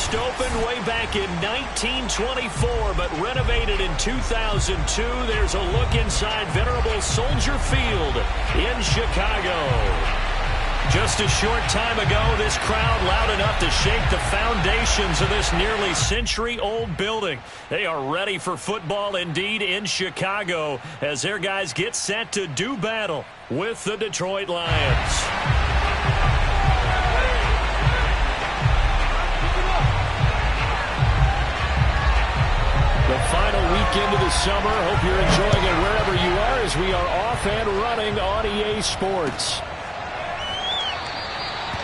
First opened way back in 1924, but renovated in 2002. There's a look inside venerable Soldier Field in Chicago. Just a short time ago, this crowd loud enough to shake the foundations of this nearly century-old building. They are ready for football indeed in Chicago as their guys get set to do battle with the Detroit Lions. The final weekend of the summer. Hope you're enjoying it wherever you are as we are off and running on EA Sports.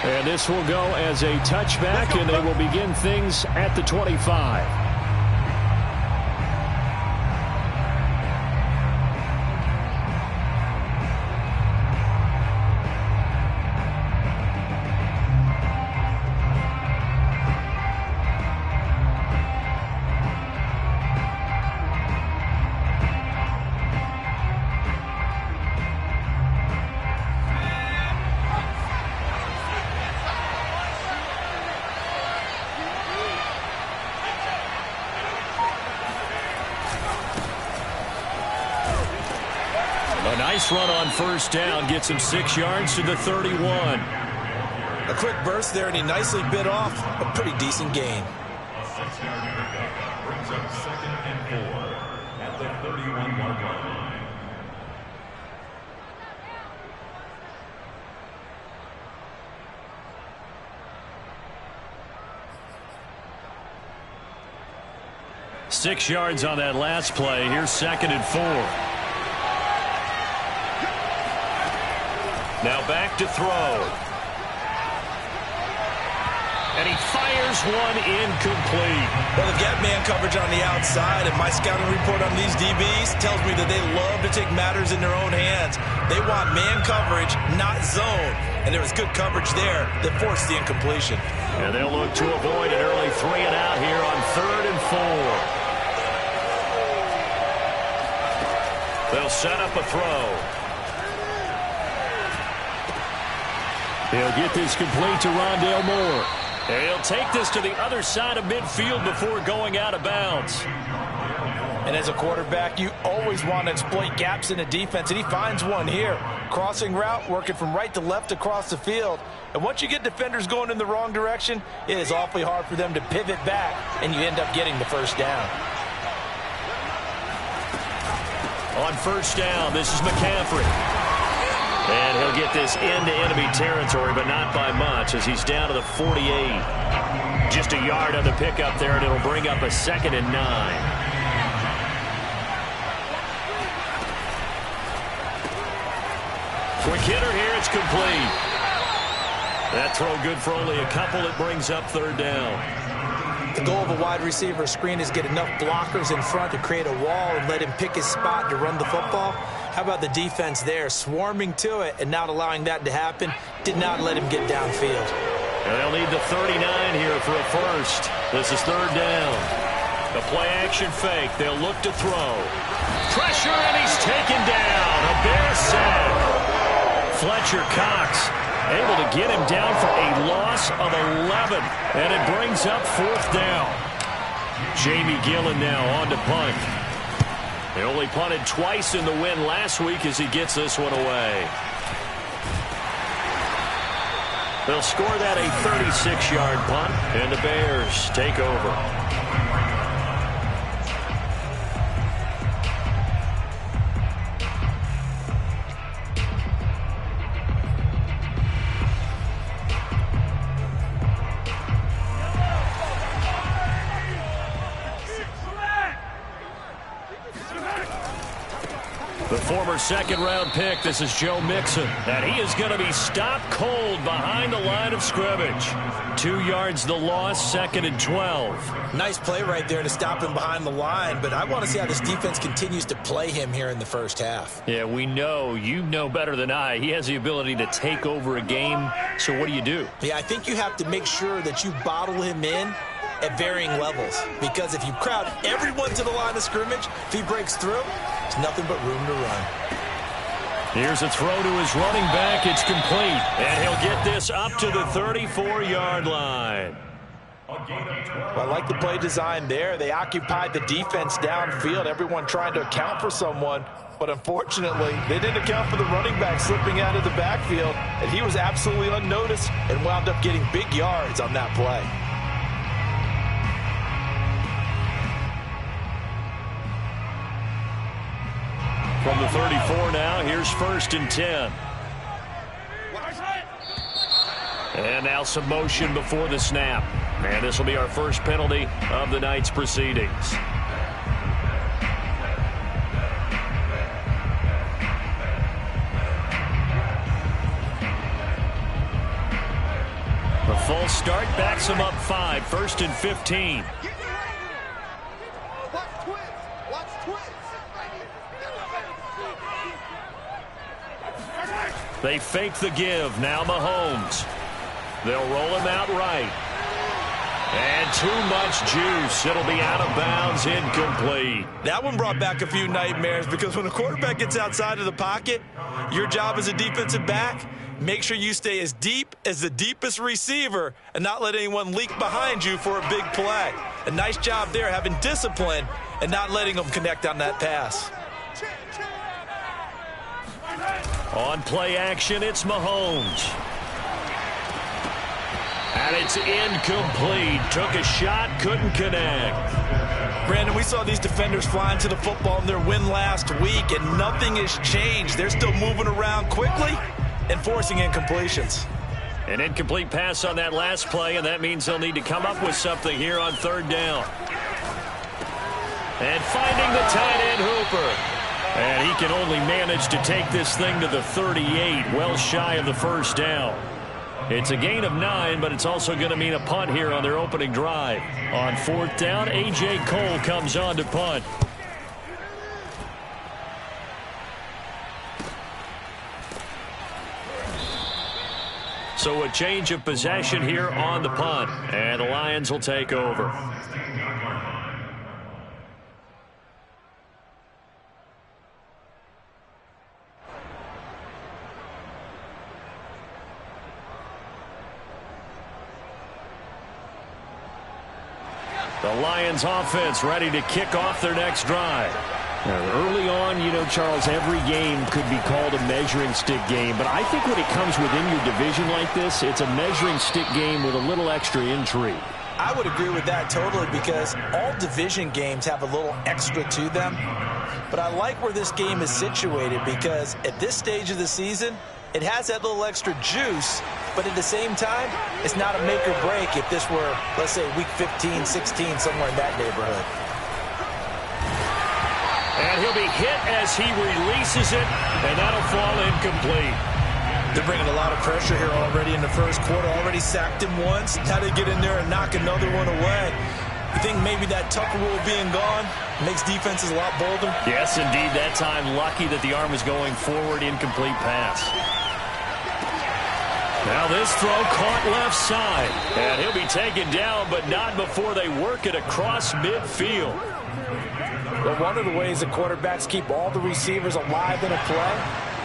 And this will go as a touchback, and they will begin things at the 25. Nice run on first down. Gets him 6 yards to the 31. A quick burst there, and he nicely bit off a pretty decent gain. 6-yard pickup brings up 2nd and 4 at the 31-yard line. Six yards on that last play. Here's 2nd and 4. Now back to throw. And he fires one incomplete. Well, they've got man coverage on the outside, and my scouting report on these DBs tells me that they love to take matters in their own hands. They want man coverage, not zone. And there was good coverage there that forced the incompletion. And they'll look to avoid an early 3 and out here on 3rd and 4. They'll set up a throw. He'll get this complete to Rondale Moore. And he'll take this to the other side of midfield before going out of bounds. And as a quarterback, you always want to exploit gaps in the defense, and he finds one here. Crossing route, working from right to left across the field. And once you get defenders going in the wrong direction, it is awfully hard for them to pivot back, and you end up getting the first down. On first down, this is McCaffrey. And he'll get this into enemy territory, but not by much as he's down to the 48. Just a yard on the pickup there, and it'll bring up a 2nd and 9. Quick hitter here, it's complete. That throw good for only a couple. It brings up 3rd down. The goal of a wide receiver screen is get enough blockers in front to create a wall and let him pick his spot to run the football. How about the defense there, swarming to it and not allowing that to happen? Did not let him get downfield. And they'll need the 39 here for a first. This is 3rd down. The play-action fake. They'll look to throw. Pressure, and he's taken down. A Bear sack. Fletcher Cox able to get him down for a loss of 11. And it brings up 4th down. Jamie Gillen now on to punt. They only punted twice in the win last week as he gets this one away. They'll score that a 36-yard punt, and the Bears take over. The former 2nd-round pick, this is Joe Mixon. And he is going to be stopped cold behind the line of scrimmage. 2 yards the loss, 2nd and 12. Nice play right there to stop him behind the line, but I want to see how this defense continues to play him here in the first half. Yeah, we know, you know better than I, he has the ability to take over a game. So what do? Yeah, I think you have to make sure that you bottle him in at varying levels, because if you crowd everyone to the line of scrimmage, if he breaks through, there's nothing but room to run. Here's a throw to his running back. It's complete, and he'll get this up to the 34-yard line. A gain of 12. Well, I like the play design there. They occupied the defense downfield, everyone trying to account for someone. But unfortunately, they didn't account for the running back slipping out of the backfield, and he was absolutely unnoticed and wound up getting big yards on that play. From the 34 now, here's 1st and 10. And now some motion before the snap. And this will be our first penalty of the night's proceedings. The full start backs him up 5, 1st and 15. They fake the give. Now Mahomes. They'll roll him out right. And too much juice. It'll be out of bounds, incomplete. That one brought back a few nightmares because when a quarterback gets outside of the pocket, your job as a defensive back, make sure you stay as deep as the deepest receiver and not let anyone leak behind you for a big play. A nice job there having discipline and not letting them connect on that pass. On play action, it's Mahomes. And it's incomplete. Took a shot, couldn't connect. Brandon, we saw these defenders flying to the football in their win last week, and nothing has changed. They're still moving around quickly and forcing incompletions. An incomplete pass on that last play, and that means they'll need to come up with something here on 3rd down. And finding the tight end Hooper. And he can only manage to take this thing to the 38, well shy of the 1st down. It's a gain of 9, but it's also going to mean a punt here on their opening drive. On 4th down, A.J. Cole comes on to punt. So a change of possession here on the punt, and the Lions will take over. The Lions offense ready to kick off their next drive. Early on, you know, Charles, every game could be called a measuring stick game. But I think when it comes within your division like this, it's a measuring stick game with a little extra intrigue. I would agree with that totally because all division games have a little extra to them. But I like where this game is situated because at this stage of the season, it has that little extra juice, but at the same time, it's not a make or break if this were, let's say, week 15, 16, somewhere in that neighborhood. And he'll be hit as he releases it, and that'll fall incomplete. They're bringing a lot of pressure here already in the first quarter. Already sacked him once. How to get in there and knock another one away. You think maybe that Tucker rule being gone makes defenses a lot bolder? Yes, indeed. That time, lucky that the arm is going forward, incomplete pass. Now this throw caught left side. And he'll be taken down, but not before they work it across midfield. But one of the ways the quarterbacks keep all the receivers alive in a play,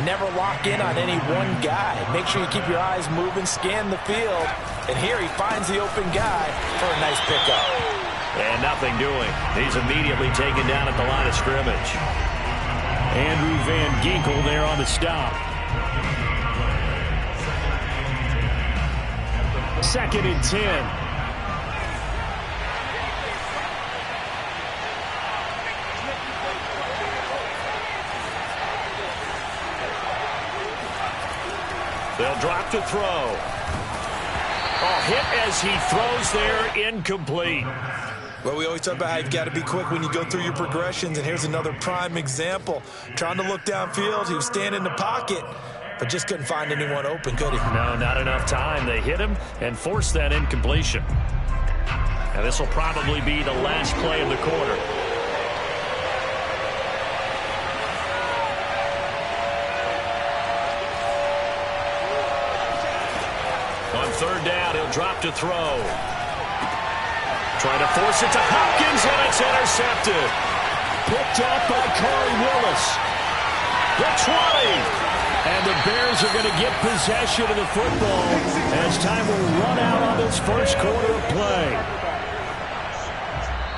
never lock in on any one guy. Make sure you keep your eyes moving, scan the field. And here he finds the open guy for a nice pickup. And nothing doing. He's immediately taken down at the line of scrimmage. Andrew Van Ginkel there on the stop. 2nd and 10. They'll drop to throw. Hit as he throws there, incomplete. Well, we always talk about how you've got to be quick when you go through your progressions, and here's another prime example. Trying to look downfield, he was standing in the pocket, but just couldn't find anyone open, could he? No, not enough time. They hit him and forced that incompletion. And this will probably be the last play of the quarter. On 3rd down, he'll drop to throw. Trying to force it to Hopkins, and it's intercepted. Picked off by Corey Willis. The 20. And the Bears are going to get possession of the football as time will run out on this this first quarter of play.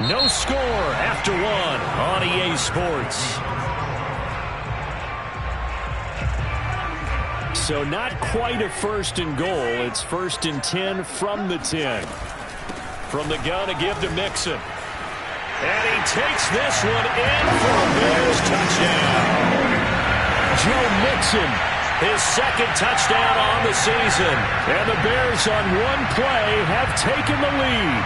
No score after one on EA Sports. So not quite a first and goal. It's first and 10 from the 10. From the gun, a give to Mixon. And he takes this one in for a Bears touchdown. Joe Mixon, his second touchdown on the season. And the Bears on one play have taken the lead.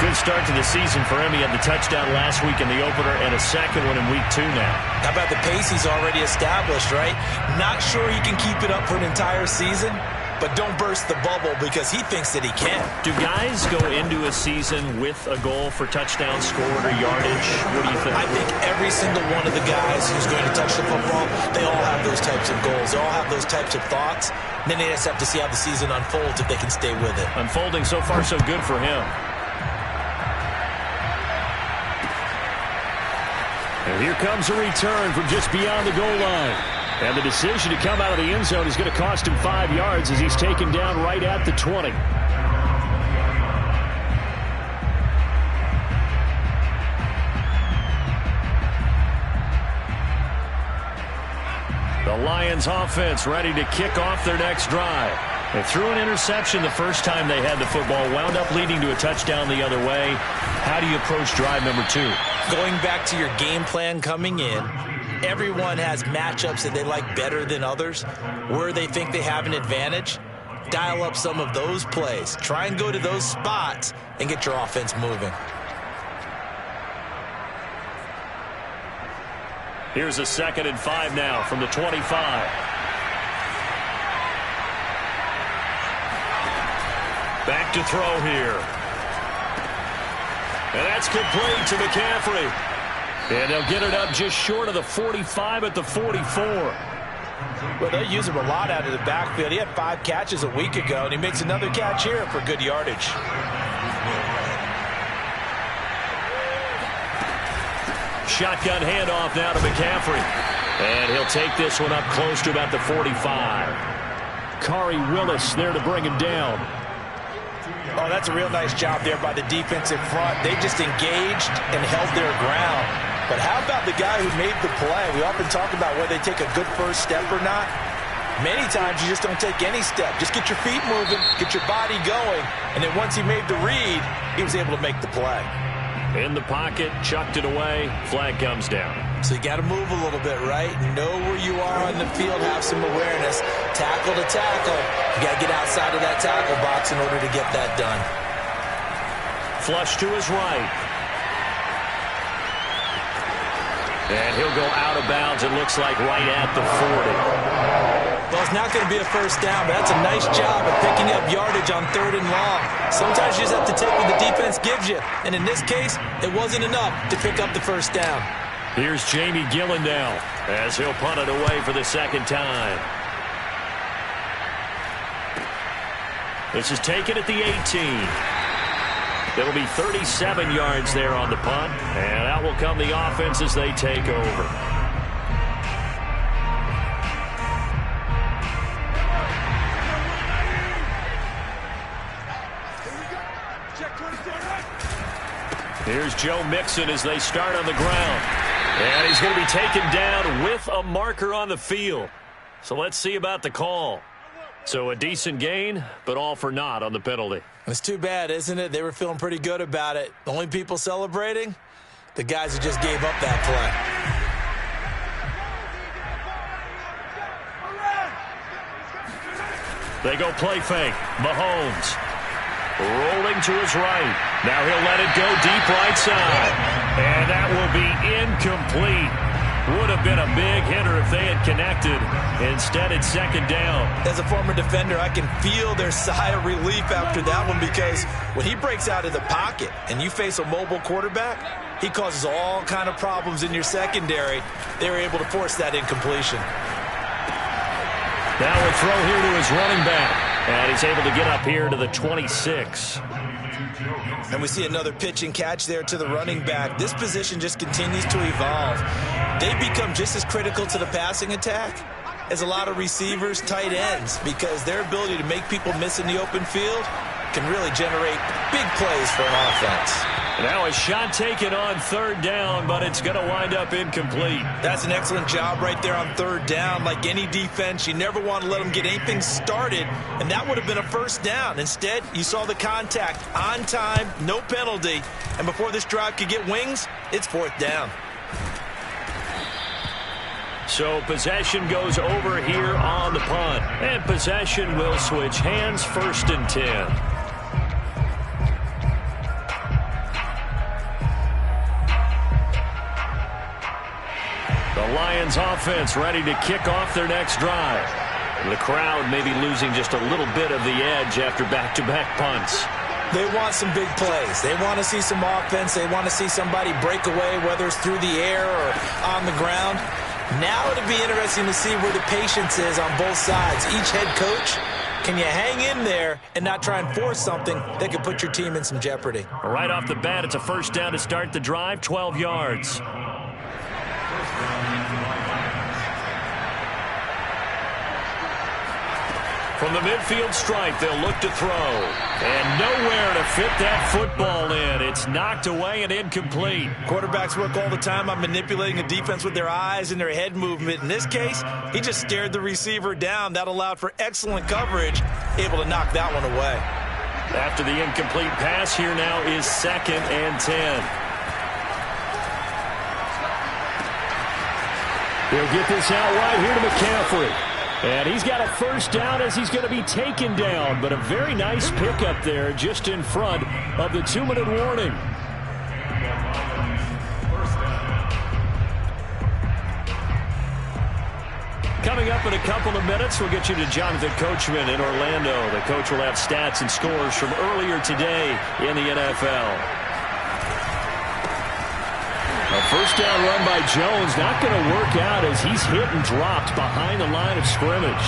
Good start to the season for him. He had the touchdown last week in the opener and a second one in week 2 now. How about the pace he's already established, right? Not sure he can keep it up for an entire season, but don't burst the bubble because he thinks that he can. Do guys go into a season with a goal for touchdown scored or yardage? What do you think? I think every single one of the guys who's going to touch the football, they all have those types of goals. They all have those types of thoughts. And then they just have to see how the season unfolds if they can stay with it. Unfolding so far so good for him. And here comes a return from just beyond the goal line. And the decision to come out of the end zone is going to cost him 5 yards as he's taken down right at the 20. The Lions offense ready to kick off their next drive. They threw an interception the first time they had the football, wound up leading to a touchdown the other way. How do you approach drive number 2? Going back to your game plan coming in, everyone has matchups that they like better than others. Where they think they have an advantage, dial up some of those plays. Try and go to those spots and get your offense moving. Here's a 2nd and 5 now from the 25. Back to throw here. And that's complete to McCaffrey. And they'll get it up just short of the 45 at the 44. Well, they use him a lot out of the backfield. He had 5 catches a week ago, and he makes another catch here for good yardage. Shotgun handoff now to McCaffrey. And he'll take this one up close to about the 45. Khari Willis there to bring him down. Oh, that's a real nice job there by the defensive front. They just engaged and held their ground. But how about the guy who made the play? We often talk about whether they take a good first step or not. Many times you just don't take any step. Just get your feet moving, get your body going, and then once he made the read, he was able to make the play. In the pocket, chucked it away, flag comes down. So you got to move a little bit, right? Know where you are on the field, have some awareness. Tackle to tackle. You got to get outside of that tackle box in order to get that done. Flush to his right. And he'll go out of bounds, it looks like right at the 40. Well, it's not going to be a first down, but that's a nice job of picking up yardage on 3rd and long. Sometimes you just have to take what the defense gives you. And in this case, it wasn't enough to pick up the first down. Here's Jamie Gillen now as he'll punt it away for the 2nd time. This is taken at the 18. It'll be 37 yards there on the punt, and out will come the offense as they take over. Here's Joe Mixon as they start on the ground. And he's going to be taken down with a marker on the field. So let's see about the call. So a decent gain, but all for naught on the penalty. It's too bad, isn't it? They were feeling pretty good about it. The only people celebrating? The guys who just gave up that play. They go play fake. Mahomes rolling to his right. Now he'll let it go deep right side. And that will be incomplete. Would have been a big hitter if they had connected. Instead, it's 2nd down. As a former defender, I can feel their sigh of relief after that one because when he breaks out of the pocket and you face a mobile quarterback, he causes all kind of problems in your secondary. They were able to force that incompletion. Now a throw here to his running back. And he's able to get up here to the 26. And we see another pitch and catch there to the running back. This position just continues to evolve. They become just as critical to the passing attack is a lot of receivers, tight ends, because their ability to make people miss in the open field can really generate big plays for an offense. Now a shot taken on third down, but it's going to wind up incomplete. That's an excellent job right there on third down. Like any defense, you never want to let them get anything started, and that would have been a first down. Instead, you saw the contact on time, no penalty, and before this drive could get wings, it's fourth down. So possession goes over here on the punt, and possession will switch hands, 1st and 10. The Lions offense ready to kick off their next drive. The crowd may be losing just a little bit of the edge after back-to-back punts. They want some big plays. They want to see some offense. They want to see somebody break away, whether it's through the air or on the ground. Now it'll be interesting to see where the patience is on both sides. Each head coach, can you hang in there and not try and force something that could put your team in some jeopardy? Right off the bat, it's a first down to start the drive, 12 yards. From the midfield stripe, they'll look to throw. And nowhere to fit that football in. It's knocked away and incomplete. Quarterbacks work all the time on manipulating a defense with their eyes and their head movement. In this case, he just stared the receiver down. That allowed for excellent coverage, able to knock that one away. After the incomplete pass, here now is 2nd and 10. They'll get this out wide here to McCaffrey. And he's got a first down as he's going to be taken down. But a very nice pickup there just in front of the 2-minute warning. Coming up in a couple of minutes, we'll get you to Jonathan Coachman in Orlando. The coach will have stats and scores from earlier today in the NFL. A first down run by Jones, not going to work out as he's hit and dropped behind the line of scrimmage.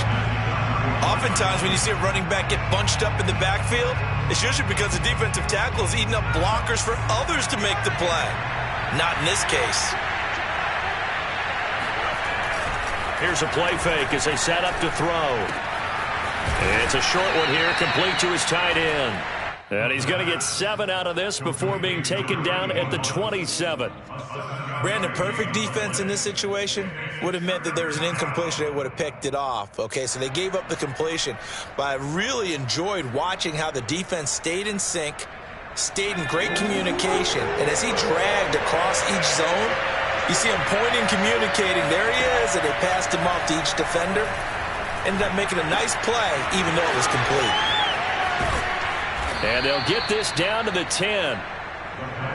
Oftentimes when you see a running back get bunched up in the backfield, it's usually because the defensive tackle is eating up blockers for others to make the play. Not in this case. Here's a play fake as they set up to throw. And it's a short one here, complete to his tight end. And he's going to get 7 out of this before being taken down at the 27. Brandon, perfect defense in this situation would have meant that there was an incompletion. They would have picked it off. Okay, so they gave up the completion. But I really enjoyed watching how the defense stayed in sync, stayed in great communication. And as he dragged across each zone, you see him pointing, communicating. There he is, and they passed him off to each defender. Ended up making a nice play, even though it was complete. And they'll get this down to the 10.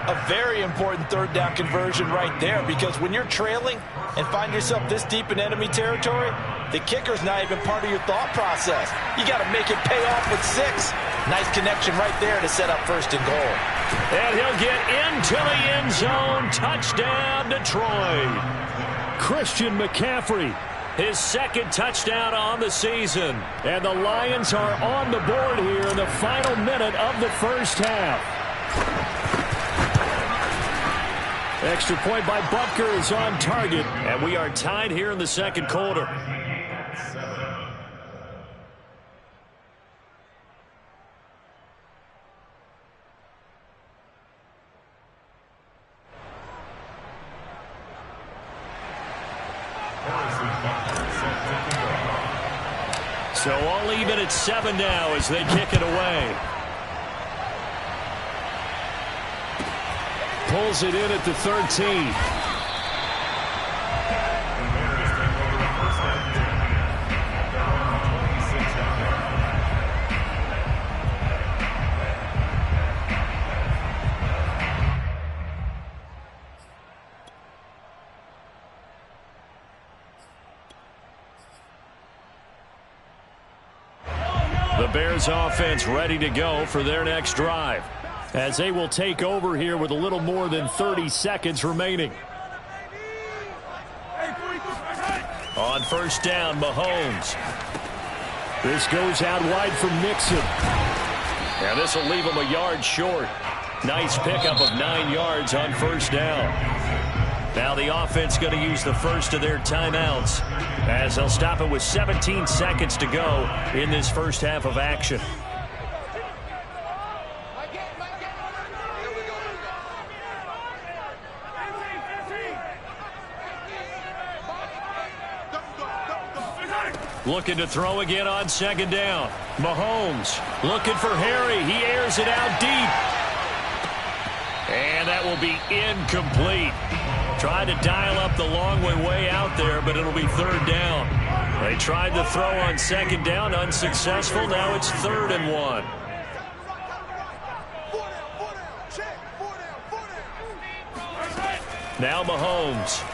A very important third down conversion right there, because when you're trailing and find yourself this deep in enemy territory, the kicker's not even part of your thought process. You got to make it pay off with 6. Nice connection right there to set up 1st and goal. And he'll get into the end zone. Touchdown, Detroit. Christian McCaffrey, his 2nd touchdown on the season. And the Lions are on the board here in the final minute of the first half. Extra point by Butker is on target. And we are tied here in the 2nd quarter. So all even at 7 now as they kick it away. Pulls it in at the 13. The Bears offense ready to go for their next drive, as they will take over here with a little more than 30 seconds remaining. On first down, Mahomes. This goes out wide for Mixon. And this will leave him 1 yard short. Nice pickup of 9 yards on first down. Now the offense going to use the first of their timeouts as they'll stop it with 17 seconds to go in this first half of action. Looking to throw again on second down. Mahomes looking for Harry. He airs it out deep. And that will be incomplete. Tried to dial up the long way out there, but it'll be third down. They tried to throw on second down, unsuccessful. Now it's 3rd and 1. Now Mahomes.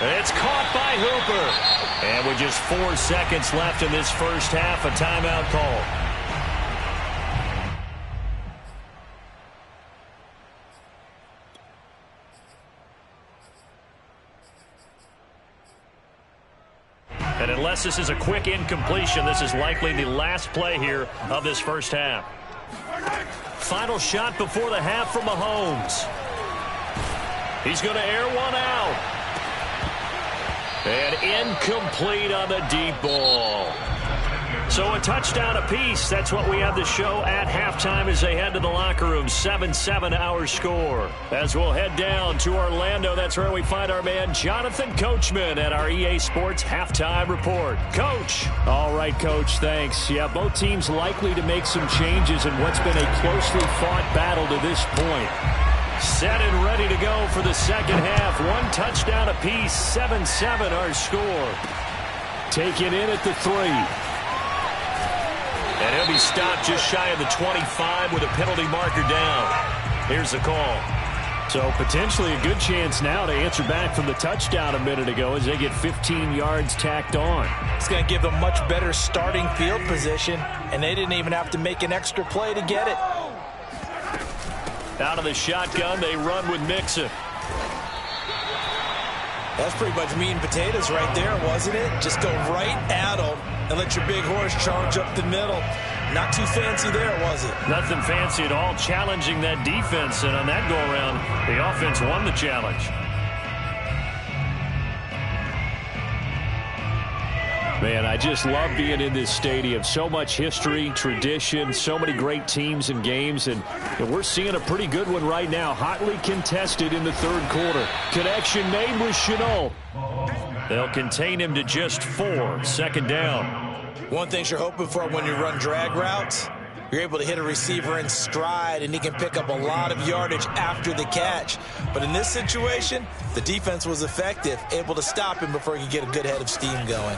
It's caught by Hooper. And with just 4 seconds left in this first half, a timeout call. And unless this is a quick incompletion, this is likely the last play here of this first half. Final shot before the half from Mahomes. He's going to air one out. And incomplete on the deep ball. So a touchdown apiece. That's what we have to show at halftime as they head to the locker room. 7-7 our score. As we'll head down to Orlando, that's where we find our man Jonathan Coachman at our EA Sports Halftime Report. Coach. All right, Coach, thanks. Yeah, both teams likely to make some changes in what's been a closely fought battle to this point. Set and ready to go for the second half. 1 touchdown apiece. 7-7 our score. Take it in at the 3. And he'll be stopped just shy of the 25 with a penalty marker down. Here's the call. So potentially a good chance now to answer back from the touchdown a minute ago as they get 15 yards tacked on. It's going to give them much better starting field position, and they didn't even have to make an extra play to get it. Out of the shotgun, they run with Mixon. That's pretty much meat and potatoes right there, wasn't it? Just go right at them and let your big horse charge up the middle. Not too fancy there, was it? Nothing fancy at all, challenging that defense. And on that go-around, the offense won the challenge. Man, I just love being in this stadium. So much history, tradition, so many great teams and games, and we're seeing a pretty good one right now. Hotly contested in the 3rd quarter. Connection made with Shenault. They'll contain him to just 4. Second down. One thing you're hoping for when you run drag routes, you're able to hit a receiver in stride, and he can pick up a lot of yardage after the catch. But in this situation, the defense was effective, able to stop him before he could get a good head of steam going.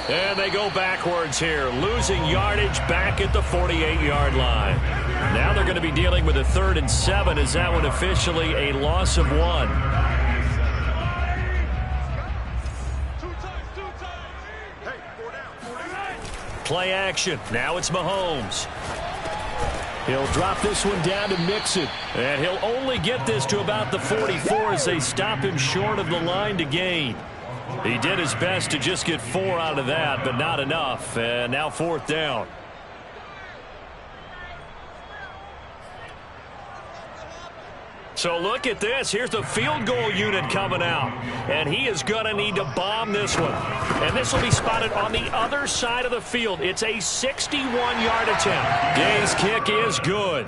And they go backwards here, losing yardage back at the 48-yard line. Now they're going to be dealing with a 3rd and 7 as that one officially a loss of 1. Play action. Now it's Mahomes. He'll drop this one down to Mixon. And he'll only get this to about the 44 as they stop him short of the line to gain. He did his best to just get 4 out of that, but not enough. And now 4th down. So look at this. Here's the field goal unit coming out. And he is going to need to bomb this one. And this will be spotted on the other side of the field. It's a 61-yard attempt. Gay's kick is good.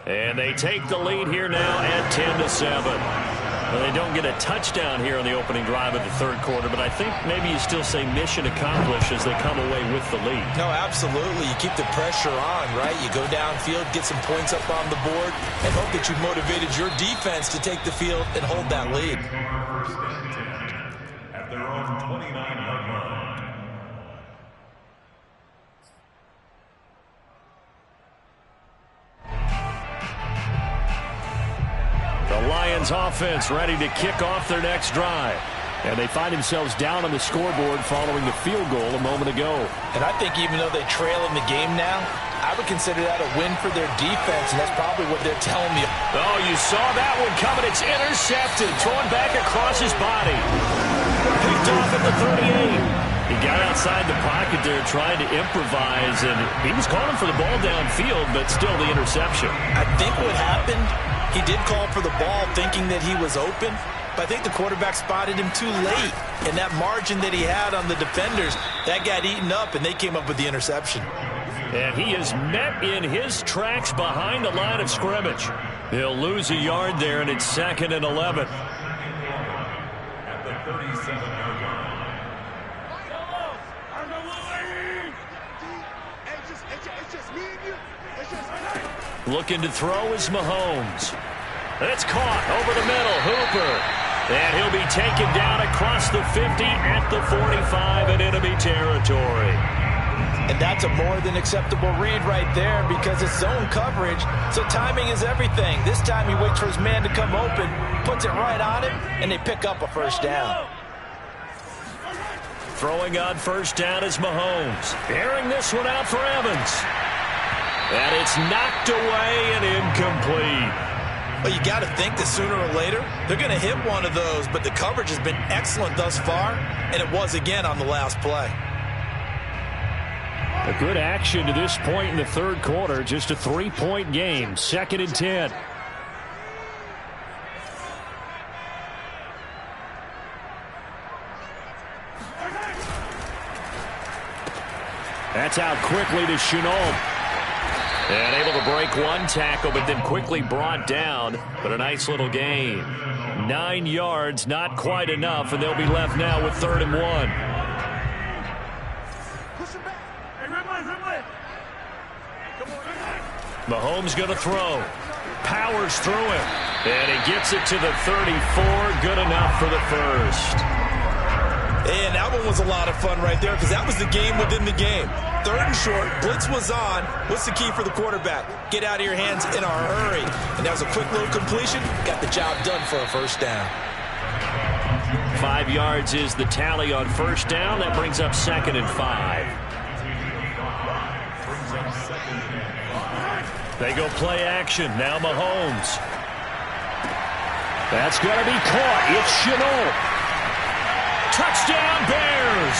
And they take the lead here now at 10-7. Well, they don't get a touchdown here on the opening drive of the 3rd quarter, but I think maybe you still say mission accomplished as they come away with the lead. No, absolutely. You keep the pressure on, right? You go downfield, get some points up on the board, and hope that you motivated your defense to take the field and hold that lead. At their own 29-yard line. The Lions offense ready to kick off their next drive. And they find themselves down on the scoreboard following the field goal a moment ago. And I think even though they trail in the game now, I would consider that a win for their defense, and that's probably what they're telling me. Oh, you saw that one coming. It's intercepted. Thrown back across his body. Picked off at the 38. He got outside the pocket there trying to improvise, and he was calling for the ball downfield, but still the interception. I think what happened, he did call for the ball thinking that he was open, but I think the quarterback spotted him too late. And that margin that he had on the defenders, that got eaten up, and they came up with the interception. And he is met in his tracks behind the line of scrimmage. He'll lose a yard there, and it's 2nd and 11. At the 37-yard line. Looking to throw is Mahomes. It's caught over the middle. Hooper. And he'll be taken down across the 50 at the 45 in enemy territory. And that's a more than acceptable read right there because it's zone coverage, so timing is everything. This time he waits for his man to come open, puts it right on him, and they pick up a first down. Throwing on first down is Mahomes. Airing this one out for Evans. And it's knocked away and incomplete. Well, you got to think that sooner or later they're going to hit one of those, but the coverage has been excellent thus far, and it was again on the last play. A good action to this point in the third quarter. Just a 3-point game. 2nd and 10. That's out quickly to Shenault. And able to break one tackle, but then quickly brought down. But a nice little gain. 9 yards, not quite enough, and they'll be left now with 3rd and 1. Mahomes going to throw. Powers through him. And he gets it to the 34. Good enough for the first. And that one was a lot of fun right there because that was the game within the game. 3rd and short. Blitz was on. What's the key for the quarterback? Get out of your hands in a hurry. And that was a quick little completion. Got the job done for a first down. 5 yards is the tally on first down. That brings up 2nd and 5. They go play action. Now Mahomes. That's going to be caught. It's Shenault. Touchdown Bears.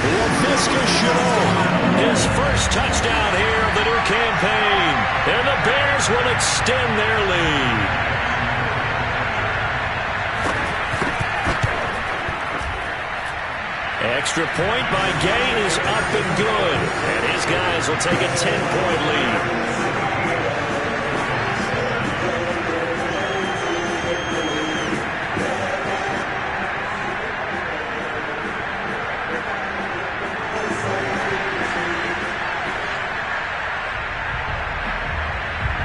Laviska Shenault. His first touchdown here of the new campaign. And the Bears will extend their lead. Extra point by Gay is up and good. And his guys will take a 10-point lead.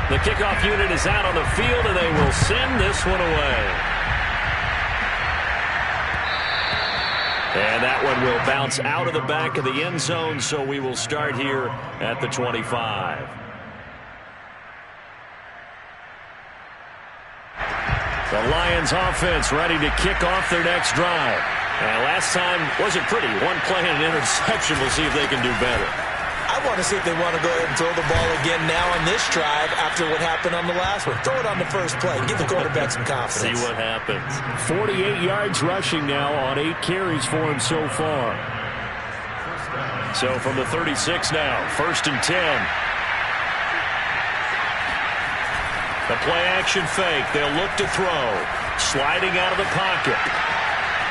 The kickoff unit is out on the field, and they will send this one away. And that one will bounce out of the back of the end zone, so we will start here at the 25. The Lions offense ready to kick off their next drive. And last time wasn't pretty. One play and an interception. We'll see if they can do better. I want to see if they want to go ahead and throw the ball again now on this drive after what happened on the last one. Throw it on the first play. Give the quarterback some confidence. See what happens. 48 yards rushing now on 8 carries for him so far. So from the 36 now, 1st and 10. The play action fake. They'll look to throw. Sliding out of the pocket.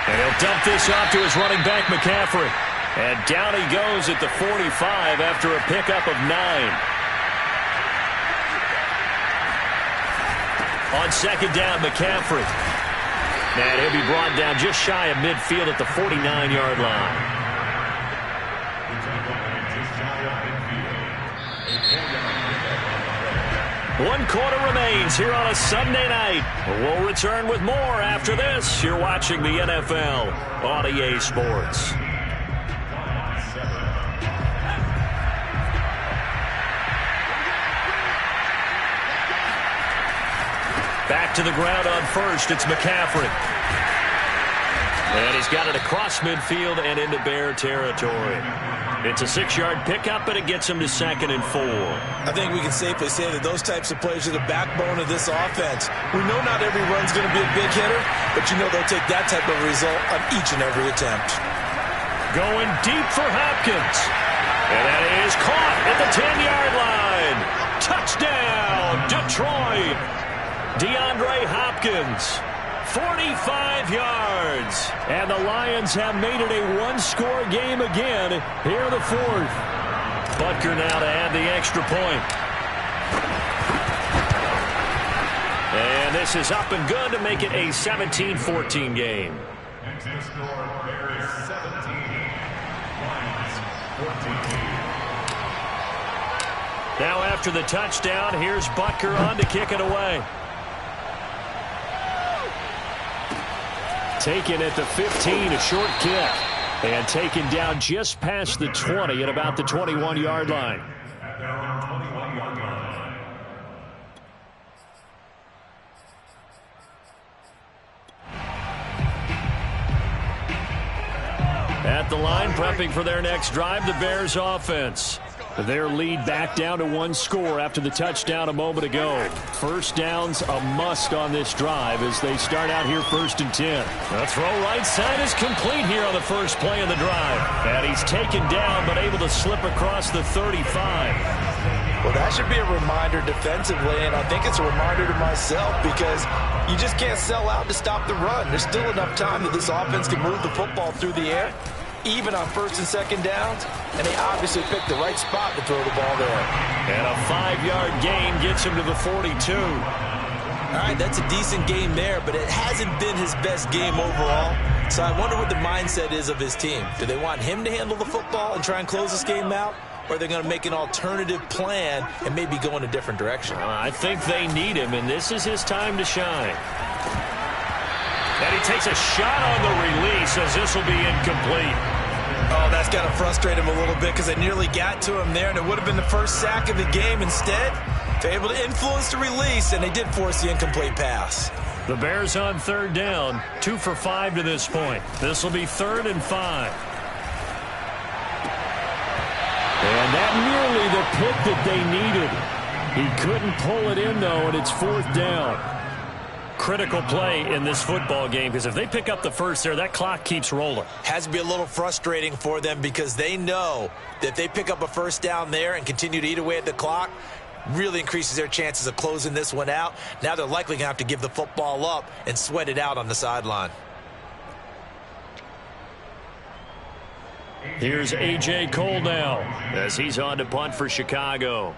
And he'll dump this off to his running back, McCaffrey. And down he goes at the 45 after a pickup of 9. On 2nd down, McCaffrey. And he'll be brought down just shy of midfield at the 49-yard line. One quarter remains here on a Sunday night. We'll return with more after this. You're watching the NFL on EA Sports. Back to the ground on first. It's McCaffrey. And he's got it across midfield and into Bear territory. It's a 6-yard pickup, but it gets him to 2nd and 4. I think we can safely say that those types of plays are the backbone of this offense. We know not every run's going to be a big hitter, but you know they'll take that type of result on each and every attempt. Going deep for Hopkins. And that is caught at the 10-yard line. Touchdown, Detroit. DeAndre Hopkins, 45 yards. And the Lions have made it a one-score game again here in the fourth. Butker now to add the extra point. And this is up and good to make it a 17-14 game. Next to score, Bears 17, Lions 14. Now after the touchdown, here's Butker on to kick it away. Taken at the 15, a short kick. And taken down just past the 20 at about the 21-yard line. At their own 21-yard line. At the line, prepping for their next drive, the Bears offense. Their lead back down to one score after the touchdown a moment ago. First down's a must on this drive as they start out here 1st and 10. The throw right side is complete here on the first play of the drive. And he's taken down but able to slip across the 35. Well, that should be a reminder defensively, and I think it's a reminder to myself because you just can't sell out to stop the run. There's still enough time that this offense can move the football through the air, even on 1st and 2nd downs, and they obviously picked the right spot to throw the ball there. And a 5-yard gain gets him to the 42. All right, that's a decent game there, but it hasn't been his best game overall. So I wonder what the mindset is of his team. Do they want him to handle the football and try and close this game out? Or are they going to make an alternative plan and maybe go in a different direction? I think they need him, and this is his time to shine. And he takes a shot on the release as this will be incomplete. Oh, that's got to frustrate him a little bit because they nearly got to him there, and it would have been the first sack of the game. Instead, they're able to influence the release, and they did force the incomplete pass. The Bears on 3rd down, 2 for 5 to this point. This will be 3rd and 5. And that nearly the pick that they needed. He couldn't pull it in, though, and it's 4th down. Critical play in this football game because if they pick up the first there, that clock keeps rolling. Has to be a little frustrating for them because they know that if they pick up a first down there and continue to eat away at the clock, really increases their chances of closing this one out. Now they're likely going to have to give the football up and sweat it out on the sideline. Here's A.J. Cole now as he's on to punt for Chicago.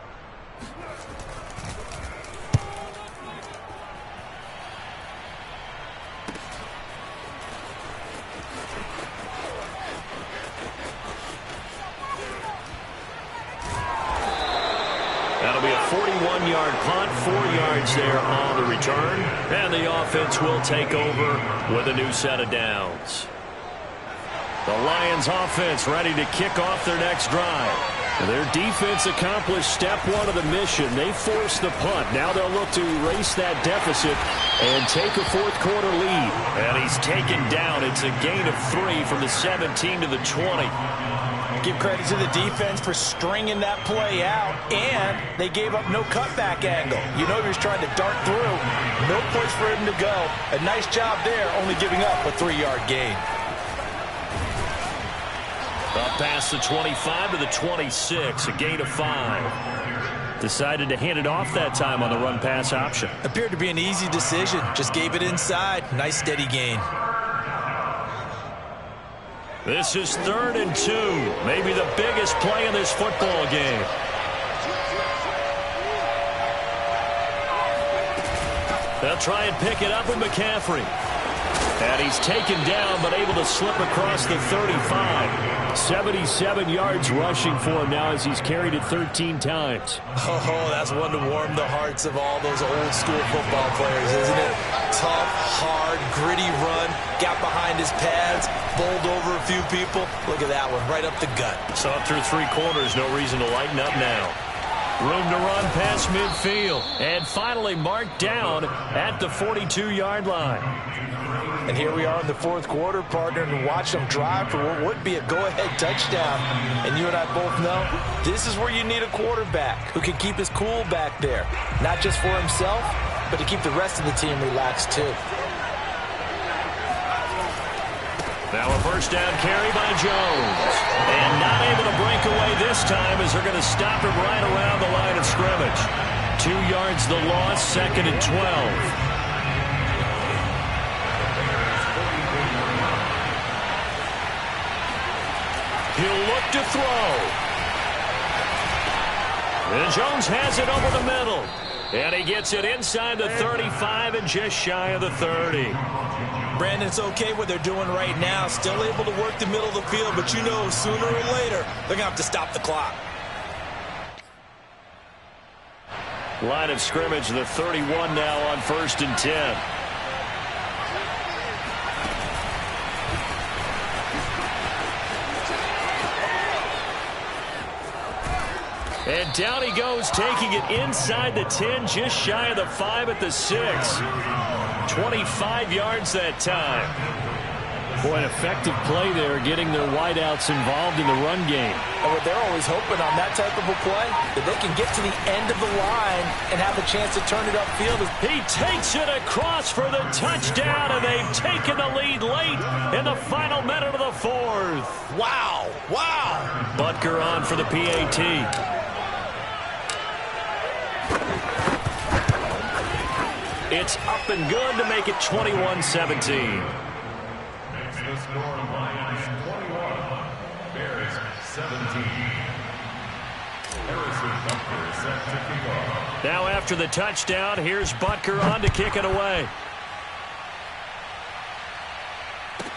That'll be a 41-yard punt, 4 yards there on the return. And the offense will take over with a new set of downs. The Lions offense ready to kick off their next drive. Their defense accomplished step 1 of the mission. They forced the punt. Now they'll look to erase that deficit and take a 4th quarter lead. And he's taken down. It's a gain of 3 from the 17 to the 20. Give credit to the defense for stringing that play out, and they gave up no cutback angle. You know he was trying to dart through. No place for him to go. A nice job there, only giving up a 3-yard gain. Up past the 25 to the 26, a gain of 5. Decided to hand it off that time on the run-pass option. Appeared to be an easy decision. Just gave it inside. Nice steady gain. This is 3rd and 2. Maybe the biggest play in this football game. They'll try and pick it up with McCaffrey. And he's taken down, but able to slip across the 35. 77 yards rushing for him now as he's carried it 13 times. Oh, that's one to warm the hearts of all those old school football players, isn't it? Tough, hard, gritty run. Got behind his pads, bowled over a few people. Look at that one, right up the gut. So up through 3 quarters, no reason to lighten up now. Room to run past midfield. And finally marked down at the 42-yard line. And here we are in the 4th quarter, partner, and watch them drive for what would be a go-ahead touchdown. And you and I both know this is where you need a quarterback who can keep his cool back there. Not just for himself, but to keep the rest of the team relaxed too. Now a first down carry by Jones. And not able to break away this time as they're going to stop him right around the line of scrimmage. 2 yards the loss, 2nd and 12. He'll look to throw. And Jones has it over the middle. And he gets it inside the 35 and just shy of the 30. Brandon, it's okay what they're doing right now. Still able to work the middle of the field, but you know sooner or later they're going to have to stop the clock. Line of scrimmage, the 31 now on 1st and 10. And down he goes, taking it inside the 10, just shy of the 5 at the 6. 25 yards that time. Boy, an effective play there, getting their wideouts involved in the run game. And what they're always hoping on that type of a play, that they can get to the end of the line and have a chance to turn it upfield. He takes it across for the touchdown, and they've taken the lead late in the final minute of the 4th. Wow, wow. Butker on for the PAT. It's up and good to make it 21-17. The score, Lions 21, Bears 17. Harrison Butker set to kick off. Now after the touchdown, here's Butker on to kick it away.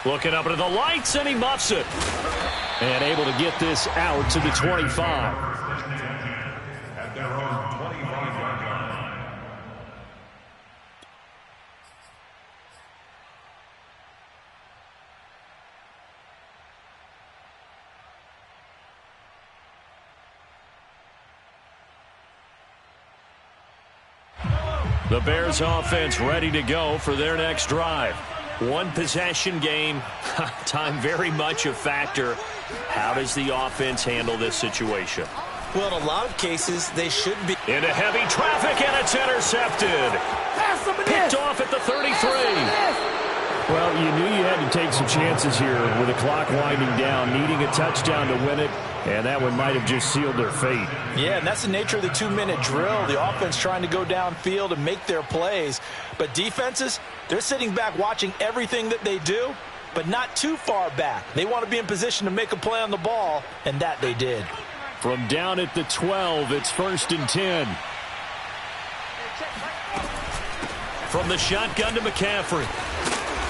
Looking up into the lights, and he muffs it. And able to get this out to the 25. At their own 25-yard line. The Bears offense ready to go for their next drive. One possession game, time very much a factor. How does the offense handle this situation? Well, in a lot of cases, they should be. Into heavy traffic, and it's intercepted. Picked off at the 33. Well, you knew you had to take some chances here with the clock winding down, needing a touchdown to win it, and that one might have just sealed their fate. Yeah, and that's the nature of the 2-minute drill. The offense trying to go downfield and make their plays. But defenses, they're sitting back watching everything that they do, but not too far back. They want to be in position to make a play on the ball, and that they did. From down at the 12, it's 1st and 10. From the shotgun to McCaffrey.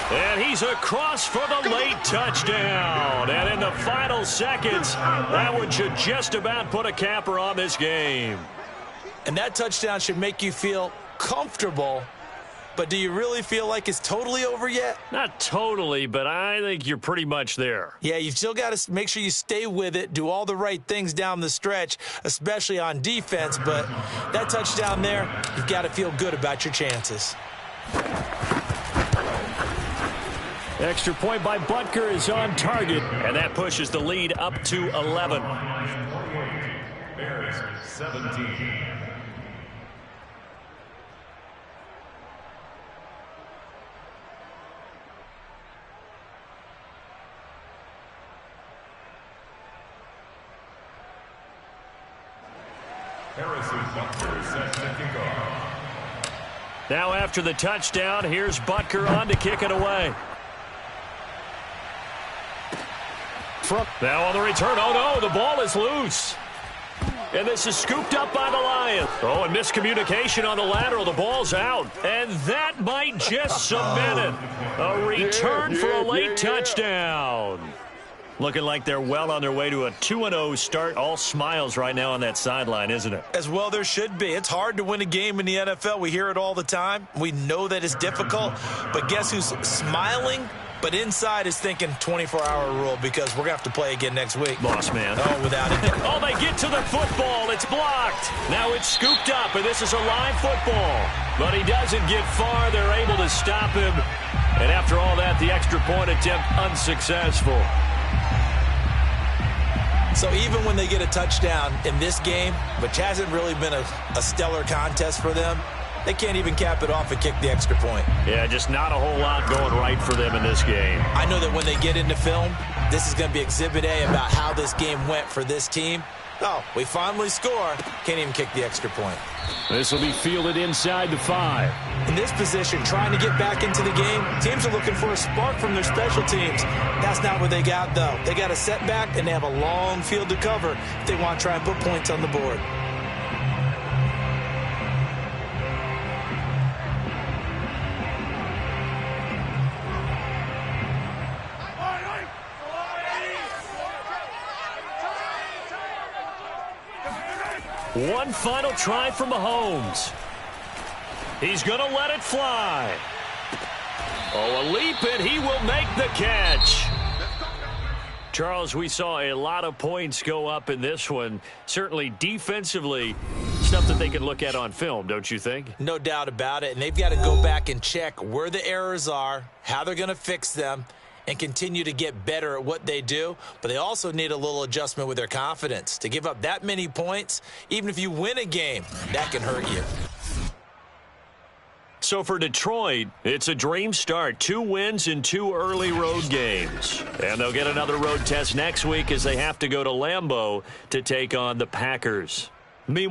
And he's across for the late touchdown. And in the final seconds, that one should just about put a capper on this game. And that touchdown should make you feel comfortable. But do you really feel like it's totally over yet? Not totally, but I think you're pretty much there. Yeah, you've still got to make sure you stay with it, do all the right things down the stretch, especially on defense. But that touchdown there, you've got to feel good about your chances. Extra point by Butker is on target, and that pushes the lead up to 11. Bears 17. Harrison Butker set to kick off. Now after the touchdown, here's Butker on to kick it away. Now on the return, oh no, the ball is loose. And this is scooped up by the Lions. Oh, and miscommunication on the lateral. The ball's out. And that might just cement it. A return for a late touchdown. Looking like they're well on their way to a 2-0 start. All smiles right now on that sideline, isn't it? As well there should be. It's hard to win a game in the NFL. We hear it all the time. We know that it's difficult. But guess who's smiling? But inside is thinking 24-hour rule because we're going to have to play again next week. Lost man. Oh, without it. Oh, they get to the football. It's blocked. Now it's scooped up, and this is a live football. But he doesn't get far. They're able to stop him. And after all that, the extra point attempt unsuccessful. So even when they get a touchdown in this game, which hasn't really been a stellar contest for them, they can't even cap it off and kick the extra point. Yeah, just not a whole lot going right for them in this game. I know that when they get into film, this is going to be Exhibit A about how this game went for this team. Oh, we finally score. Can't even kick the extra point. This will be fielded inside the 5. In this position, trying to get back into the game, teams are looking for a spark from their special teams. That's not what they got, though. They got a setback, and they have a long field to cover if they want to try and put points on the board. One final try from Mahomes. He's going to let it fly. Oh, a leap, and he will make the catch. Charles, we saw a lot of points go up in this one. Certainly defensively, stuff that they can look at on film, don't you think? No doubt about it, and they've got to go back and check where the errors are, how they're going to fix them, and continue to get better at what they do. But they also need a little adjustment with their confidence. To give up that many points, even if you win a game, that can hurt you. So for Detroit, it's a dream start. 2 wins in 2 early road games. And they'll get another road test next week as they have to go to Lambeau to take on the Packers. Meanwhile,